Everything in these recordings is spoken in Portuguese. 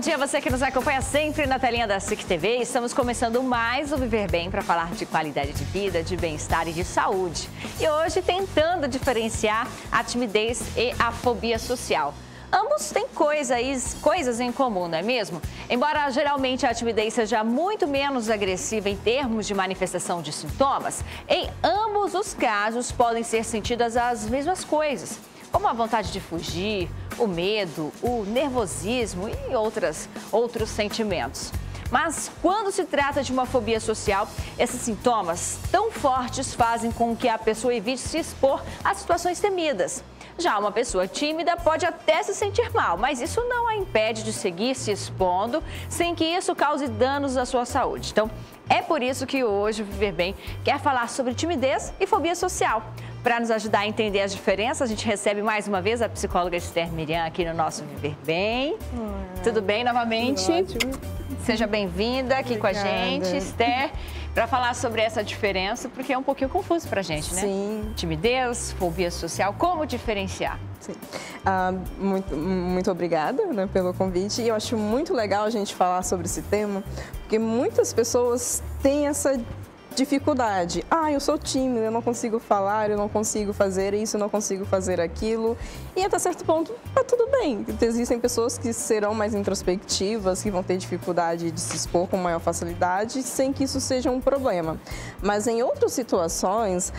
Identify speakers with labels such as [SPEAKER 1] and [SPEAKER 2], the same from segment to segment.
[SPEAKER 1] dia, você que nos acompanha sempre na telinha da SIC TV. Estamos começando mais o Viver Bem para falar de qualidade de vida, de bem-estar e de saúde. E hoje tentando diferenciar a timidez e a fobia social. Ambos têm coisas em comum, não é mesmo? Embora geralmente a timidez seja muito menos agressiva em termos de manifestação de sintomas, em ambos os casos podem ser sentidas as mesmas coisas, como a vontade de fugir, o medo, o nervosismo e outros sentimentos. Mas quando se trata de uma fobia social, esses sintomas tão fortes fazem com que a pessoa evite se expor a situações temidas. Já uma pessoa tímida pode até se sentir mal, mas isso não a impede de seguir se expondo sem que isso cause danos à sua saúde. Então, é por isso que hoje o Viver Bem quer falar sobre timidez e fobia social. Para nos ajudar a entender as diferenças, a gente recebe mais uma vez a psicóloga Esther Miriam aqui no nosso Viver Bem. Tudo bem novamente?
[SPEAKER 2] Ótimo.
[SPEAKER 1] Seja bem-vinda aqui com a gente, Esther, para falar sobre essa diferença, porque é um pouquinho confuso para a gente, né?
[SPEAKER 2] Sim.
[SPEAKER 1] Timidez, fobia social, como diferenciar?
[SPEAKER 2] Sim. Muito obrigada, né, pelo convite. E eu acho muito legal a gente falar sobre esse tema, porque muitas pessoas têm essa dificuldade. Eu sou tímida, eu não consigo falar, eu não consigo fazer isso, eu não consigo fazer aquilo. E até certo ponto, tá tudo bem. Existem pessoas que serão mais introspectivas, que vão ter dificuldade de se expor com maior facilidade, sem que isso seja um problema. Mas em outras situações,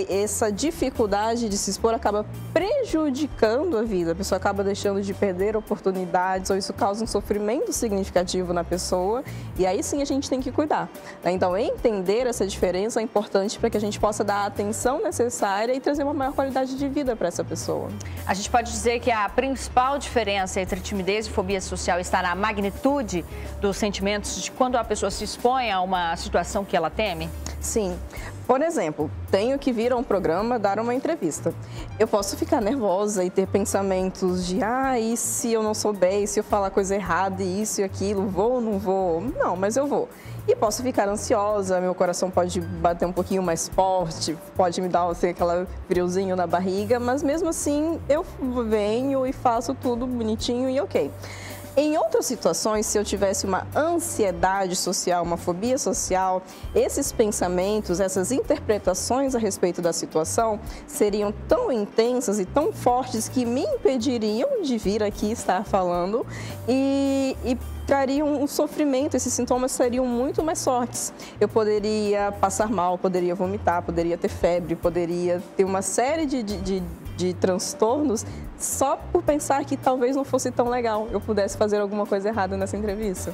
[SPEAKER 2] essa dificuldade de se expor acaba prejudicando a vida. A pessoa acaba deixando de perder oportunidades, ou isso causa um sofrimento significativo na pessoa. E aí sim a gente tem que cuidar, né? Então, entender essa diferença é importante para que a gente possa dar a atenção necessária e trazer uma maior qualidade de vida para essa pessoa.
[SPEAKER 1] A gente pode dizer que a principal diferença entre timidez e fobia social está na magnitude dos sentimentos de quando a pessoa se expõe a uma situação que ela teme?
[SPEAKER 2] Sim. Por exemplo, tenho que vir a um programa dar uma entrevista. Eu posso ficar nervosa e ter pensamentos de e se eu não souber, e se eu falar coisa errada, e isso e aquilo, vou ou não vou? Não, mas eu vou. E posso ficar ansiosa, meu coração pode bater um pouquinho mais forte, pode me dar assim, aquele friozinho na barriga, mas mesmo assim eu venho e faço tudo bonitinho e ok. Em outras situações, se eu tivesse uma ansiedade social, uma fobia social, esses pensamentos, essas interpretações a respeito da situação seriam tão intensas e tão fortes que me impediriam de vir aqui estar falando e trariam um sofrimento, esses sintomas seriam muito mais fortes. Eu poderia passar mal, poderia vomitar, poderia ter febre, poderia ter uma série de transtornos só por pensar que talvez não fosse tão legal, eu pudesse fazer alguma coisa errada nessa entrevista.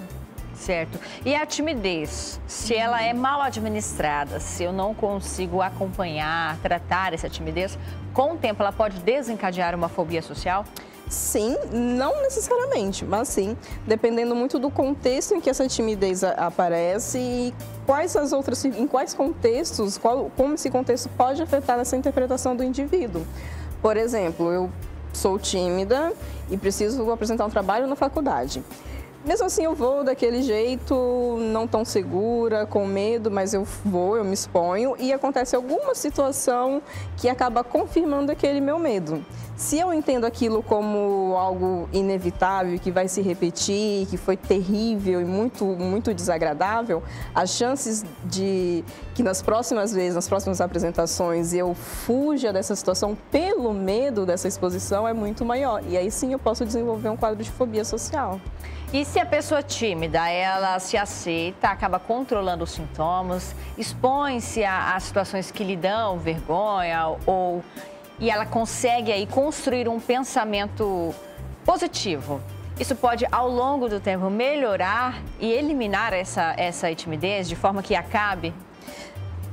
[SPEAKER 1] Certo. E a timidez, se ela é mal administrada, se eu não consigo acompanhar, tratar essa timidez, com o tempo ela pode desencadear uma fobia social?
[SPEAKER 2] Sim, não necessariamente, mas sim, dependendo muito do contexto em que essa timidez aparece e em quais contextos, como esse contexto pode afetar essa interpretação do indivíduo. Por exemplo, eu sou tímida e preciso apresentar um trabalho na faculdade. Mesmo assim, eu vou daquele jeito, não tão segura, com medo, mas eu me exponho e acontece alguma situação que acaba confirmando aquele meu medo. Se eu entendo aquilo como algo inevitável, que vai se repetir, que foi terrível e muito, muito desagradável, as chances de que nas próximas vezes, nas próximas apresentações, eu fuja dessa situação pelo medo dessa exposição é muito maior. E aí sim eu posso desenvolver um quadro de fobia social.
[SPEAKER 1] E se a pessoa tímida, ela se aceita, acaba controlando os sintomas, expõe-se a situações que lhe dão vergonha e ela consegue aí construir um pensamento positivo, isso pode, ao longo do tempo, melhorar e eliminar essa timidez de forma que acabe?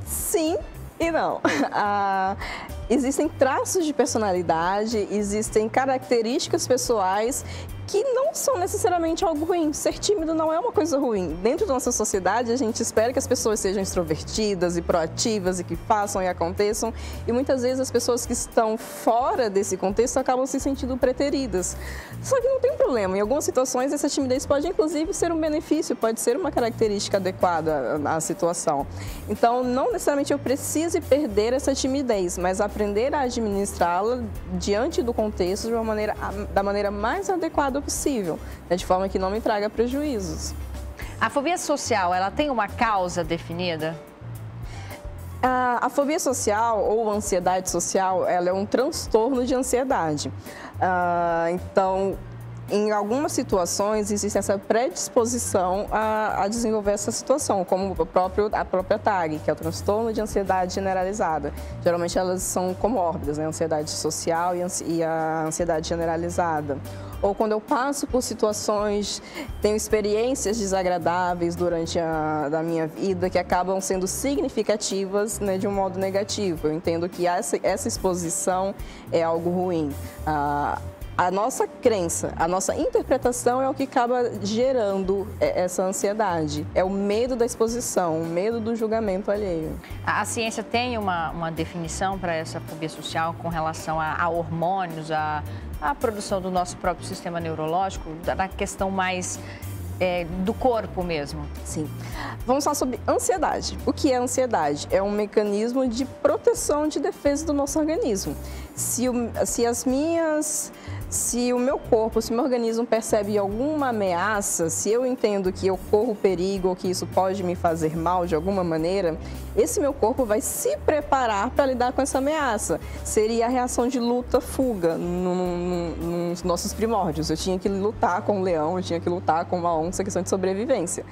[SPEAKER 2] Sim e não. Existem traços de personalidade, existem características pessoais que não são necessariamente algo ruim. Ser tímido não é uma coisa ruim. Dentro da nossa sociedade, a gente espera que as pessoas sejam extrovertidas e proativas e que façam e aconteçam. E muitas vezes as pessoas que estão fora desse contexto acabam se sentindo preteridas. Só que não tem problema. Em algumas situações, essa timidez pode, inclusive, ser um benefício, pode ser uma característica adequada à situação. Então, não necessariamente eu precise perder essa timidez, mas aprender a administrá-la diante do contexto da maneira mais adequada rápido possível, né, de forma que não me traga prejuízos.
[SPEAKER 1] A fobia social, ela tem uma causa definida?
[SPEAKER 2] A fobia social ou ansiedade social, ela é um transtorno de ansiedade. Então, em algumas situações, existe essa predisposição a desenvolver essa situação, como a própria TAG, que é o transtorno de ansiedade generalizada. Geralmente, elas são comórbidas, né? A ansiedade social e a ansiedade generalizada. Ou quando eu passo por situações, tenho experiências desagradáveis durante a minha vida que acabam sendo significativas, né, de um modo negativo. Eu entendo que essa exposição é algo ruim. A nossa crença, a nossa interpretação é o que acaba gerando essa ansiedade. É o medo da exposição, o medo do julgamento alheio.
[SPEAKER 1] A ciência tem uma definição para essa fobia social com relação a hormônios, a produção do nosso próprio sistema neurológico, da questão mais do corpo mesmo?
[SPEAKER 2] Sim. Vamos falar sobre ansiedade. O que é ansiedade? É um mecanismo de proteção, de defesa do nosso organismo. Se o meu corpo, se o meu organismo percebe alguma ameaça, se eu entendo que eu corro perigo ou que isso pode me fazer mal de alguma maneira, esse meu corpo vai se preparar para lidar com essa ameaça. Seria a reação de luta-fuga nos nossos primórdios. Eu tinha que lutar com um leão, eu tinha que lutar com uma onça, questão de sobrevivência.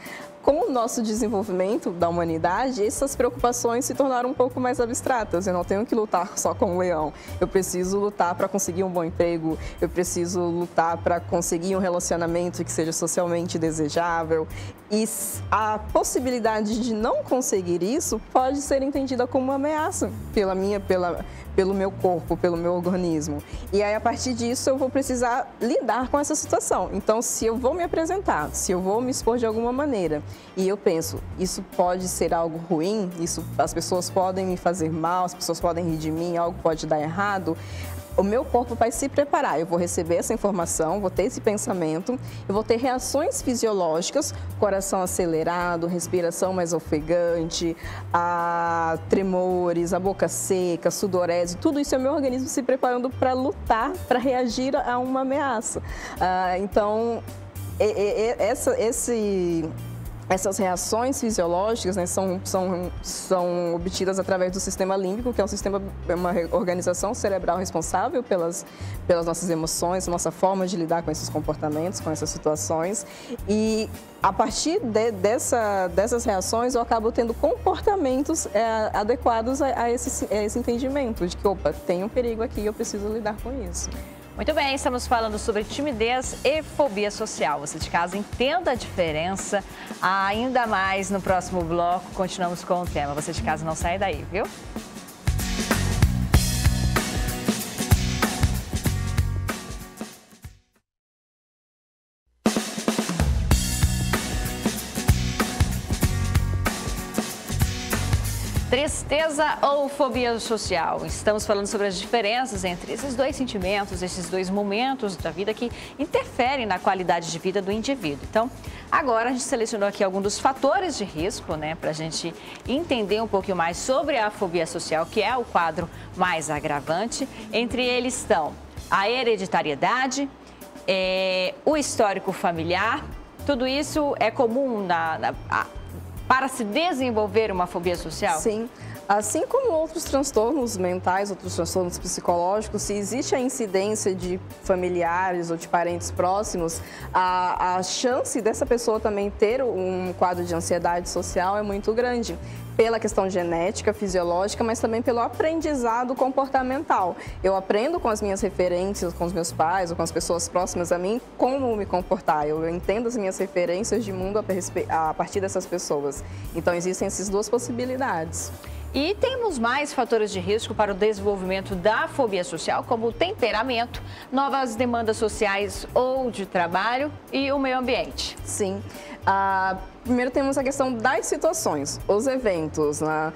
[SPEAKER 2] Com o nosso desenvolvimento da humanidade, essas preocupações se tornaram um pouco mais abstratas. Eu não tenho que lutar só com um leão. Eu preciso lutar para conseguir um bom emprego, eu preciso lutar para conseguir um relacionamento que seja socialmente desejável. E a possibilidade de não conseguir isso pode ser entendida como uma ameaça pelo meu corpo, pelo meu organismo. E aí, a partir disso, eu vou precisar lidar com essa situação. Então, se eu vou me apresentar, se eu vou me expor de alguma maneira, e eu penso, isso pode ser algo ruim, as pessoas podem me fazer mal, as pessoas podem rir de mim, algo pode dar errado, o meu corpo vai se preparar. Eu vou receber essa informação, vou ter esse pensamento, eu vou ter reações fisiológicas, coração acelerado, respiração mais ofegante, tremores, a boca seca, sudorese, tudo isso é o meu organismo se preparando para lutar, para reagir a uma ameaça. Então, essas reações fisiológicas, né, são obtidas através do sistema límbico, que é uma organização cerebral responsável pelas nossas emoções, nossa forma de lidar com esses comportamentos, com essas situações. E a partir dessas reações, eu acabo tendo comportamentos adequados a esse entendimento de que, opa, tem um perigo aqui e eu preciso lidar com isso.
[SPEAKER 1] Muito bem, estamos falando sobre timidez e fobia social. Você de casa entenda a diferença. Ainda mais no próximo bloco, continuamos com o tema. Você de casa não sai daí, viu? Tristeza ou fobia social? Estamos falando sobre as diferenças entre esses dois sentimentos, esses dois momentos da vida que interferem na qualidade de vida do indivíduo. Então, agora a gente selecionou aqui alguns dos fatores de risco, né, para a gente entender um pouquinho mais sobre a fobia social, que é o quadro mais agravante. Entre eles estão a hereditariedade, o histórico familiar. Tudo isso é comum para se desenvolver uma fobia social?
[SPEAKER 2] Sim. Assim como outros transtornos mentais, outros transtornos psicológicos, se existe a incidência de familiares ou de parentes próximos, a chance dessa pessoa também ter um quadro de ansiedade social é muito grande. Pela questão genética, fisiológica, mas também pelo aprendizado comportamental. Eu aprendo com as minhas referências, com os meus pais ou com as pessoas próximas a mim, como me comportar. Eu entendo as minhas referências de mundo a partir dessas pessoas. Então, existem essas duas possibilidades.
[SPEAKER 1] E temos mais fatores de risco para o desenvolvimento da fobia social, como o temperamento, novas demandas sociais ou de trabalho e o meio ambiente.
[SPEAKER 2] Sim. Primeiro temos a questão das situações, os eventos, né?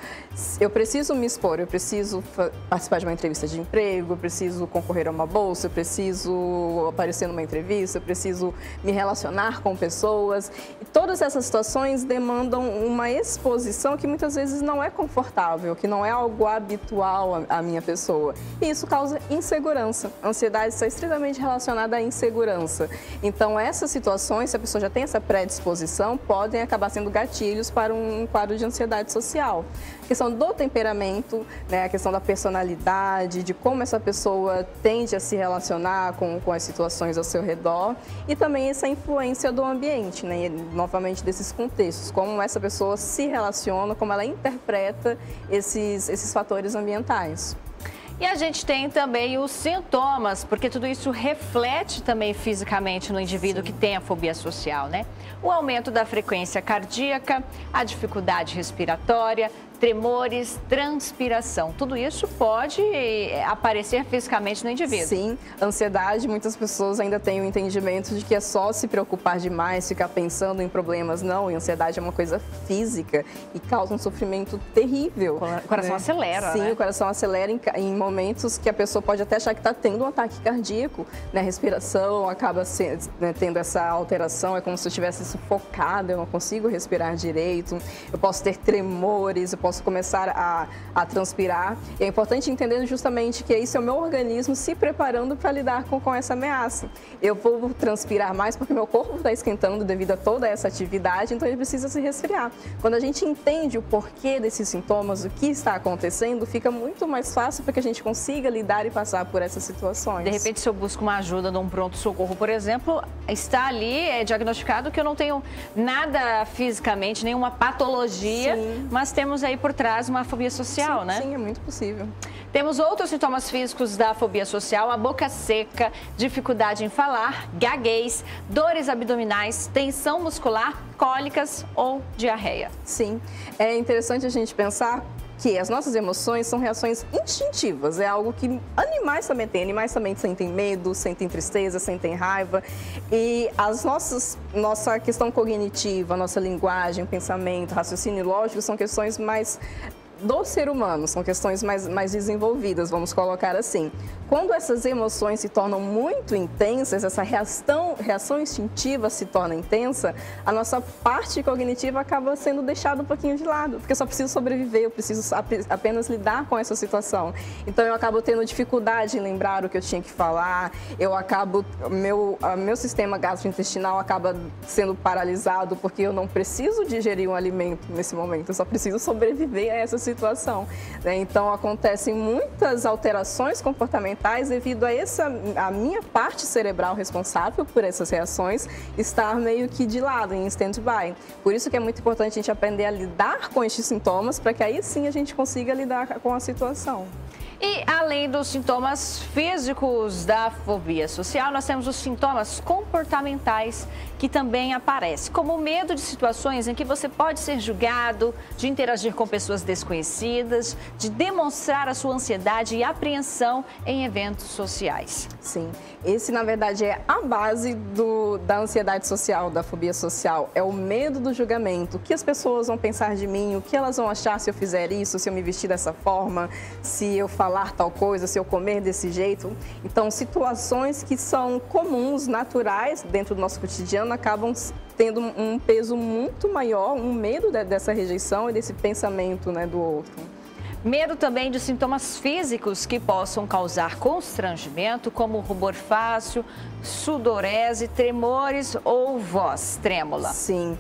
[SPEAKER 2] Eu preciso me expor, eu preciso participar de uma entrevista de emprego, eu preciso concorrer a uma bolsa, eu preciso aparecer numa entrevista, eu preciso me relacionar com pessoas. E todas essas situações demandam uma exposição que muitas vezes não é confortável, que não é algo habitual à minha pessoa. E isso causa insegurança. A ansiedade está estritamente relacionada à insegurança. Então, essas situações, se a pessoa já tem essa predisposição, podem acabar sendo gatilhos para um quadro de ansiedade social. A questão do temperamento, né, a questão da personalidade, de como essa pessoa tende a se relacionar com as situações ao seu redor e também essa influência do ambiente, né, novamente desses contextos, como essa pessoa se relaciona, como ela interpreta esses fatores ambientais.
[SPEAKER 1] E a gente tem também os sintomas, porque tudo isso reflete também fisicamente no indivíduo que tem a fobia social, né? O aumento da frequência cardíaca, a dificuldade respiratória, tremores, transpiração. Tudo isso pode aparecer fisicamente no indivíduo.
[SPEAKER 2] Sim, ansiedade, muitas pessoas ainda têm o entendimento de que é só se preocupar demais, ficar pensando em problemas. Não, e ansiedade é uma coisa física e causa um sofrimento terrível.
[SPEAKER 1] O coração acelera,
[SPEAKER 2] Sim,
[SPEAKER 1] né?
[SPEAKER 2] O coração acelera em momentos que a pessoa pode até achar que está tendo um ataque cardíaco, né? A respiração acaba tendo essa alteração, é como se eu estivesse sufocada, eu não consigo respirar direito, eu posso ter tremores, eu posso começar a transpirar. E é importante entender justamente que isso é o meu organismo se preparando para lidar com essa ameaça. Eu vou transpirar mais porque meu corpo está esquentando devido a toda essa atividade, então ele precisa se resfriar. Quando a gente entende o porquê desses sintomas, o que está acontecendo, fica muito mais fácil para que a gente consiga lidar e passar por essas situações.
[SPEAKER 1] De repente, se eu busco uma ajuda num pronto-socorro, por exemplo, está ali, é diagnosticado que eu não tenho nada fisicamente, nenhuma patologia, sim, mas temos aí por trás uma fobia social,
[SPEAKER 2] sim,
[SPEAKER 1] né?
[SPEAKER 2] Sim, é muito possível.
[SPEAKER 1] Temos outros sintomas físicos da fobia social: a boca seca, dificuldade em falar, gaguez, dores abdominais, tensão muscular, cólicas ou diarreia.
[SPEAKER 2] Sim, é interessante a gente pensar que as nossas emoções são reações instintivas, é algo que animais também têm. Animais também sentem medo, sentem tristeza, sentem raiva. E nossa questão cognitiva, nossa linguagem, pensamento, raciocínio lógico são questões mais do ser humano, são questões mais desenvolvidas, vamos colocar assim. Quando essas emoções se tornam muito intensas, essa reação instintiva se torna intensa, a nossa parte cognitiva acaba sendo deixada um pouquinho de lado, porque eu só preciso sobreviver, eu preciso apenas lidar com essa situação. Então eu acabo tendo dificuldade em lembrar o que eu tinha que falar, meu sistema gastrointestinal acaba sendo paralisado porque eu não preciso digerir um alimento nesse momento, eu só preciso sobreviver a essa situação, né? Então acontecem muitas alterações comportamentais devido a minha parte cerebral responsável por essas reações estar meio que de lado, em stand-by. Por isso que é muito importante a gente aprender a lidar com estes sintomas, para que aí sim a gente consiga lidar com a situação.
[SPEAKER 1] E além dos sintomas físicos da fobia social, nós temos os sintomas comportamentais que também aparecem, como o medo de situações em que você pode ser julgado, de interagir com pessoas desconhecidas, de demonstrar a sua ansiedade e apreensão em eventos sociais.
[SPEAKER 2] Sim, esse na verdade é a base da ansiedade social, da fobia social, é o medo do julgamento, o que as pessoas vão pensar de mim, o que elas vão achar se eu fizer isso, se eu me vestir dessa forma, se eu falar tal coisa, se eu comer desse jeito. Então, situações que são comuns, naturais dentro do nosso cotidiano, acabam tendo um peso muito maior, um medo dessa rejeição e desse pensamento, né, do outro.
[SPEAKER 1] Medo também de sintomas físicos que possam causar constrangimento, como rubor fácil, sudorese, tremores ou voz trêmula.
[SPEAKER 2] Sim.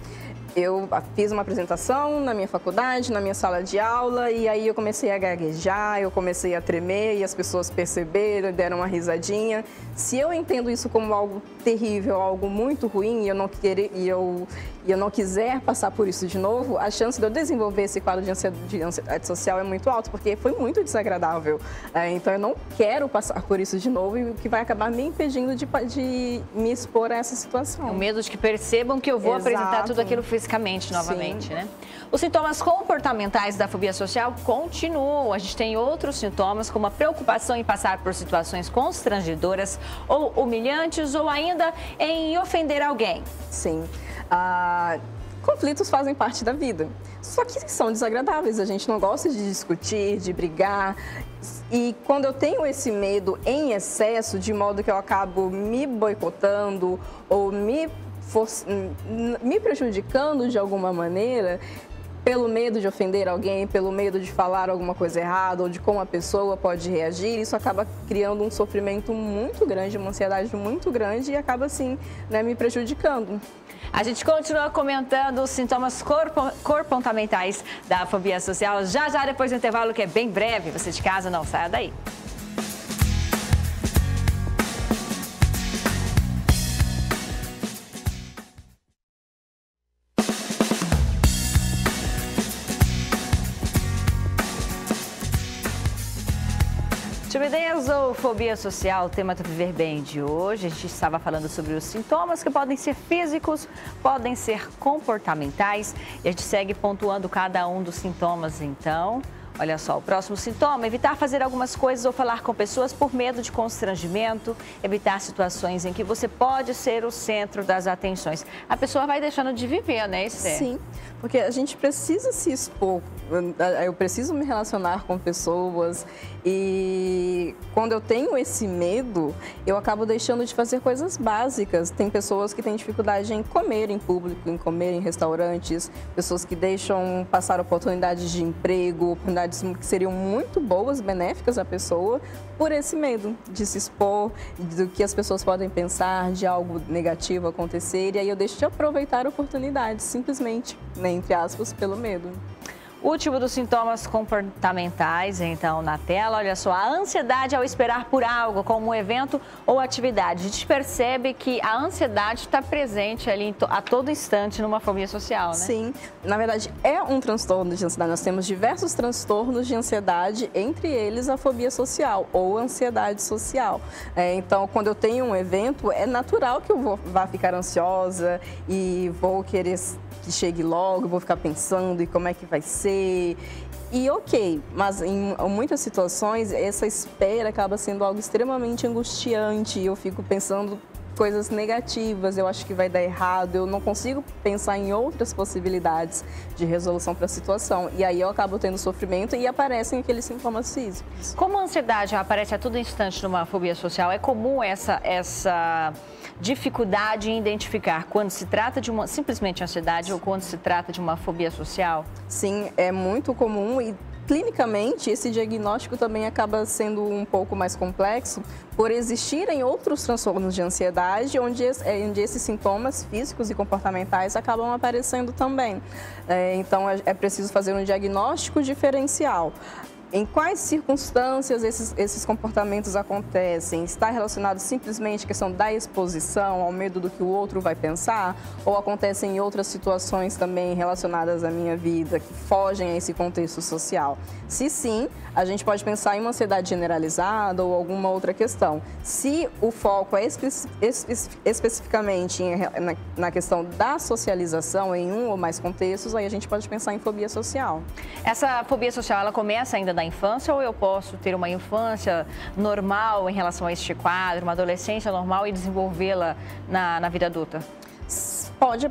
[SPEAKER 2] Eu fiz uma apresentação na minha faculdade, na minha sala de aula, e aí eu comecei a gaguejar, eu comecei a tremer e as pessoas perceberam, deram uma risadinha. Se eu entendo isso como algo terrível, algo muito ruim, e eu não quiser passar por isso de novo, a chance de eu desenvolver esse quadro de ansiedade social é muito alta, porque foi muito desagradável. Então eu não quero passar por isso de novo, e o que vai acabar me impedindo de me expor a essa situação.
[SPEAKER 1] O medo de que percebam que eu vou apresentar tudo aquilo fisicamente novamente, sim, né? Os sintomas comportamentais da fobia social continuam. A gente tem outros sintomas, como a preocupação em passar por situações constrangedoras ou humilhantes, ou ainda em ofender alguém.
[SPEAKER 2] Sim. Conflitos fazem parte da vida, só que são desagradáveis, a gente não gosta de discutir, de brigar. E quando eu tenho esse medo em excesso, de modo que eu acabo me boicotando ou me prejudicando de alguma maneira, pelo medo de ofender alguém, pelo medo de falar alguma coisa errada ou de como a pessoa pode reagir, isso acaba criando um sofrimento muito grande, uma ansiedade muito grande e acaba, assim, né, me prejudicando.
[SPEAKER 1] A gente continua comentando os sintomas comportamentais da fobia social já depois do intervalo, que é bem breve. Você de casa, não saia daí. Timidez ou fobia social, o tema do Viver Bem de hoje. A gente estava falando sobre os sintomas que podem ser físicos, podem ser comportamentais. E a gente segue pontuando cada um dos sintomas, então. Olha só, o próximo sintoma: evitar fazer algumas coisas ou falar com pessoas por medo de constrangimento, evitar situações em que você pode ser o centro das atenções. A pessoa vai deixando de viver, né, Esther?
[SPEAKER 2] Sim, porque a gente precisa se expor, eu preciso me relacionar com pessoas e quando eu tenho esse medo, eu acabo deixando de fazer coisas básicas. Tem pessoas que têm dificuldade em comer em público, em comer em restaurantes, pessoas que deixam passar oportunidades de emprego, oportunidades que seriam muito boas, benéficas à pessoa, por esse medo de se expor, do que as pessoas podem pensar, de algo negativo acontecer, e aí eu deixo de aproveitar oportunidades, simplesmente, né, entre aspas, pelo medo.
[SPEAKER 1] Último dos sintomas comportamentais, então, na tela, olha só, a ansiedade ao esperar por algo, como um evento ou atividade. A gente percebe que a ansiedade está presente ali a todo instante numa fobia social, né?
[SPEAKER 2] Sim, na verdade é um transtorno de ansiedade. Nós temos diversos transtornos de ansiedade, entre eles a fobia social ou ansiedade social. Então, quando eu tenho um evento, é natural que eu vá ficar ansiosa e vou querer que chegue logo, vou ficar pensando e como é que vai ser. E ok, mas em muitas situações essa espera acaba sendo algo extremamente angustiante e eu fico pensando coisas negativas, eu acho que vai dar errado, eu não consigo pensar em outras possibilidades de resolução para a situação. E aí eu acabo tendo sofrimento e aparecem aqueles sintomas físicos.
[SPEAKER 1] Como a ansiedade aparece a todo instante numa fobia social, é comum essa dificuldade em identificar quando se trata de uma simplesmente ansiedade ou quando se trata de uma fobia social?
[SPEAKER 2] Sim, é muito comum e clinicamente esse diagnóstico também acaba sendo um pouco mais complexo por existirem outros transtornos de ansiedade onde esses sintomas físicos e comportamentais acabam aparecendo também. Então é preciso fazer um diagnóstico diferencial. Em quais circunstâncias esses comportamentos acontecem? Está relacionado simplesmente à questão da exposição, ao medo do que o outro vai pensar? Ou acontecem em outras situações também relacionadas à minha vida, que fogem a esse contexto social? Se sim, a gente pode pensar em uma ansiedade generalizada ou alguma outra questão. Se o foco é especificamente na questão da socialização em um ou mais contextos, aí a gente pode pensar em fobia social.
[SPEAKER 1] Essa fobia social, ela começa ainda da infância ou eu posso ter uma infância normal em relação a este quadro, uma adolescência normal e desenvolvê-la na vida adulta?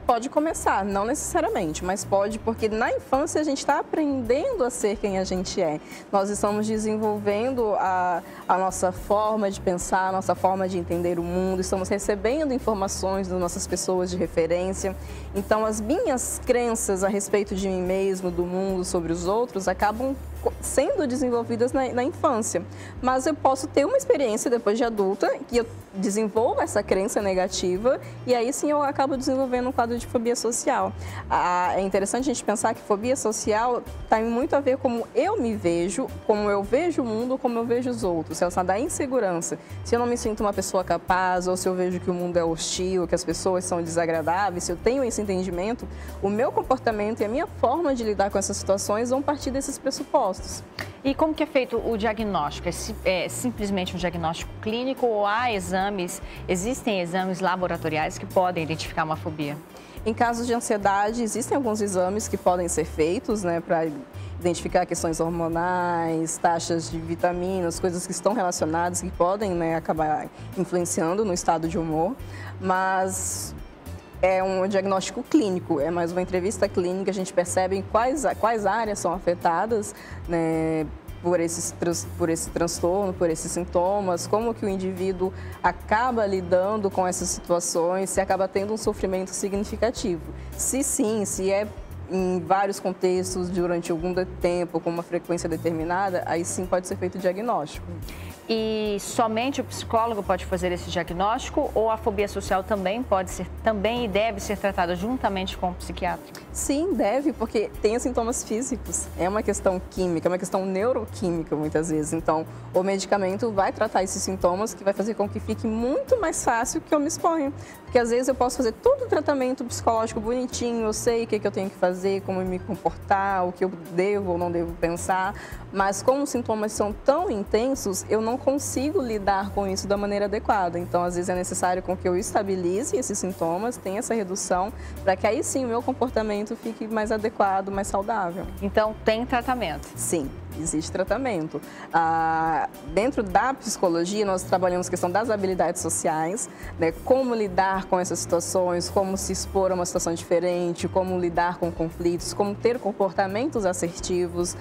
[SPEAKER 2] Pode começar, não necessariamente, mas pode, porque na infância a gente está aprendendo a ser quem a gente é. Nós estamos desenvolvendo a nossa forma de pensar, a nossa forma de entender o mundo, estamos recebendo informações das nossas pessoas de referência. Então, as minhas crenças a respeito de mim mesmo, do mundo, sobre os outros, acabam sendo desenvolvidas na infância. Mas eu posso ter uma experiência depois de adulta que eu desenvolvo essa crença negativa e aí sim eu acabo desenvolvendo um quadro de fobia social. É interessante a gente pensar que fobia social tem muito a ver como eu me vejo, como eu vejo o mundo, como eu vejo os outros. Se ela da insegurança, se eu não me sinto uma pessoa capaz ou se eu vejo que o mundo é hostil, que as pessoas são desagradáveis, se eu tenho esse entendimento, o meu comportamento e a minha forma de lidar com essas situações vão partir desses pressupostos.
[SPEAKER 1] E como que é feito o diagnóstico? É simplesmente um diagnóstico clínico ou há exames, existem exames laboratoriais que podem identificar uma fobia?
[SPEAKER 2] Em casos de ansiedade, existem alguns exames que podem ser feitos, né, para identificar questões hormonais, taxas de vitaminas, coisas que estão relacionadas, que podem, né, acabar influenciando no estado de humor, mas é um diagnóstico clínico, é mais uma entrevista clínica, a gente percebe quais áreas são afetadas, né, por esse transtorno, por esses sintomas, como que o indivíduo acaba lidando com essas situações, se acaba tendo um sofrimento significativo. Se sim, se é em vários contextos, durante algum tempo, com uma frequência determinada, aí sim pode ser feito o diagnóstico.
[SPEAKER 1] E somente o psicólogo pode fazer esse diagnóstico ou a fobia social também e deve ser tratada juntamente com o psiquiatra?
[SPEAKER 2] Sim, deve, porque tem os sintomas físicos. É uma questão química, é uma questão neuroquímica muitas vezes. Então, o medicamento vai tratar esses sintomas, que vai fazer com que fique muito mais fácil que eu me exponha. Porque às vezes eu posso fazer todo o tratamento psicológico bonitinho, eu sei o que eu tenho que fazer, como me comportar, o que eu devo ou não devo pensar, mas como os sintomas são tão intensos, eu não consigo lidar com isso da maneira adequada. Então, às vezes é necessário com que eu estabilize esses sintomas, tenha essa redução, para que aí sim o meu comportamento fique mais adequado, mais saudável.
[SPEAKER 1] Então, tem tratamento?
[SPEAKER 2] Sim, existe tratamento. Dentro da psicologia, nós trabalhamos a questão das habilidades sociais, né? Como lidar com essas situações, como se expor a uma situação diferente, como lidar com conflitos, como ter comportamentos assertivos.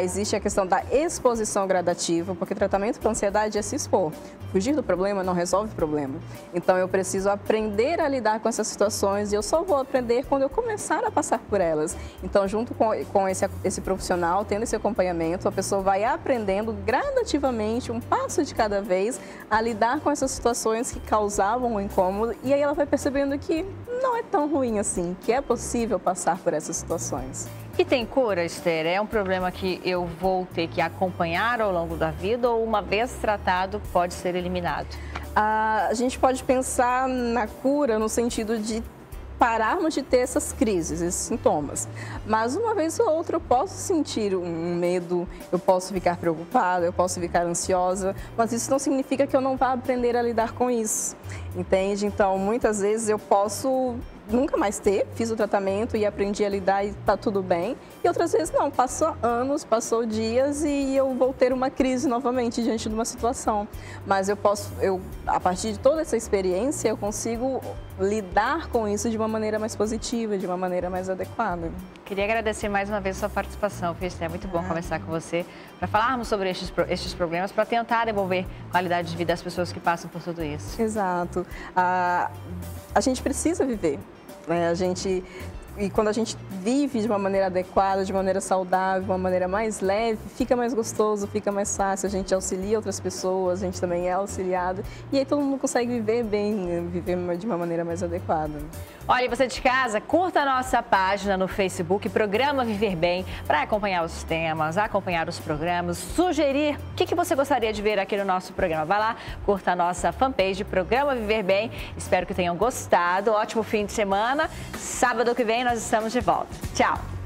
[SPEAKER 2] Existe a questão da exposição gradativa, porque tratamento para ansiedade é se expor. Fugir do problema não resolve o problema. Então, eu preciso aprender a lidar com essas situações e eu só vou aprender quando eu começar a passar por elas. Então, junto com esse profissional, tendo esse acompanhamento, a pessoa vai aprendendo gradativamente, um passo de cada vez, a lidar com essas situações que causavam um incômodo e aí ela vai percebendo que não é tão ruim assim, que é possível passar por essas situações.
[SPEAKER 1] E tem cura, Esther? É um problema que eu vou ter que acompanhar ao longo da vida ou uma vez tratado pode ser eliminado?
[SPEAKER 2] A gente pode pensar na cura no sentido de pararmos de ter essas crises, esses sintomas. Mas uma vez ou outra eu posso sentir um medo, eu posso ficar preocupada, eu posso ficar ansiosa, mas isso não significa que eu não vá aprender a lidar com isso, entende? Então, muitas vezes eu posso nunca mais ter, fiz o tratamento e aprendi a lidar e está tudo bem. E outras vezes não, passou anos, passou dias e eu vou ter uma crise novamente diante de uma situação. Mas a partir de toda essa experiência, eu consigo lidar com isso de uma maneira mais positiva, de uma maneira mais adequada.
[SPEAKER 1] Queria agradecer mais uma vez a sua participação, Esther. É muito bom conversar com você para falarmos sobre estes problemas, para tentar devolver qualidade de vida às pessoas que passam por tudo isso.
[SPEAKER 2] Exato. A gente precisa viver, né? E quando a gente vive de uma maneira adequada, de maneira saudável, de uma maneira mais leve, fica mais gostoso, fica mais fácil, a gente auxilia outras pessoas, a gente também é auxiliado e aí todo mundo consegue viver bem, viver de uma maneira mais adequada.
[SPEAKER 1] Olha, você de casa, curta a nossa página no Facebook, Programa Viver Bem, para acompanhar os temas, acompanhar os programas, sugerir o que você gostaria de ver aqui no nosso programa. Vai lá, curta a nossa fanpage, Programa Viver Bem. Espero que tenham gostado. Ótimo fim de semana. Sábado que vem nós estamos de volta. Tchau!